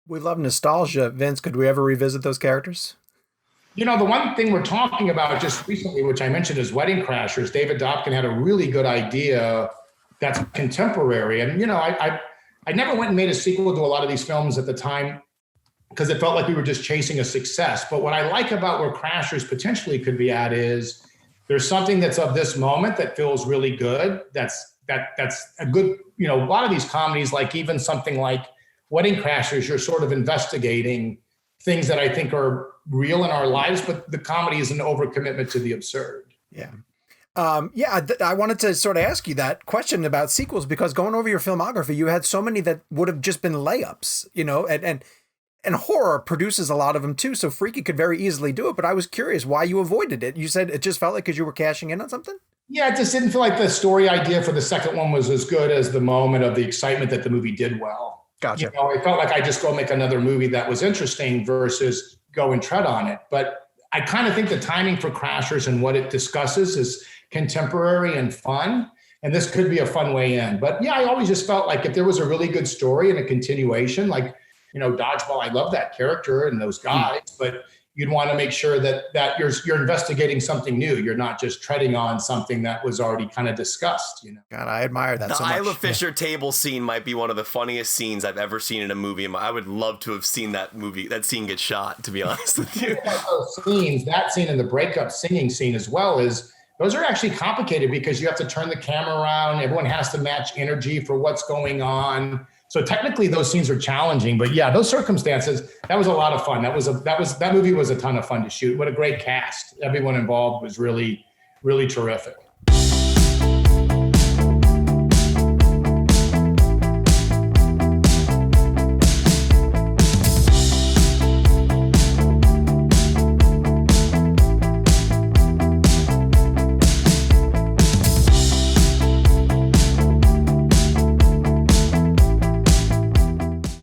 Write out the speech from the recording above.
We love nostalgia. Vince, could we ever revisit those characters? The one thing we're talking about just recently, which I mentioned, is Wedding Crashers. David Dobkin had a really good idea that's contemporary. And, I never went and made a sequel to a lot of these films at the time because it felt like we were just chasing a success. But what I like about where Crashers potentially could be at is there's something that's of this moment that feels really good. That's a good, a lot of these comedies, like even something like Wedding Crashers, you're sort of investigating things that I think are real in our lives, but the comedy is an overcommitment to the absurd. Yeah. I wanted to sort of ask you that question about sequels, because going over your filmography, you had so many that would have just been layups, and horror produces a lot of them too. So Freaky could very easily do it, but I was curious why you avoided it. You said it just felt like because you were cashing in on something? Yeah, it just didn't feel like the story idea for the second one was as good as the moment of the excitement that the movie did well. Gotcha. It felt like I just go make another movie that was interesting versus go and tread on it. But I kind of think the timing for Crashers and what it discusses is contemporary and fun. And this could be a fun way in. But yeah, I always just felt like if there was a really good story and a continuation, like, Dodgeball, I love that character and those guys, but you'd want to make sure that you're investigating something new. You're not just treading on something that was already kind of discussed, God, I admire that so much. The Isla Fisher table scene might be one of the funniest scenes I've ever seen in a movie. I would love to have seen that scene get shot, to be honest with you. That scene and the breakup singing scene as well those are actually complicated because you have to turn the camera around. Everyone has to match energy for what's going on. So technically those scenes are challenging, but yeah, those circumstances, that was a lot of fun. That movie was a ton of fun to shoot. What a great cast. Everyone involved was really, really terrific.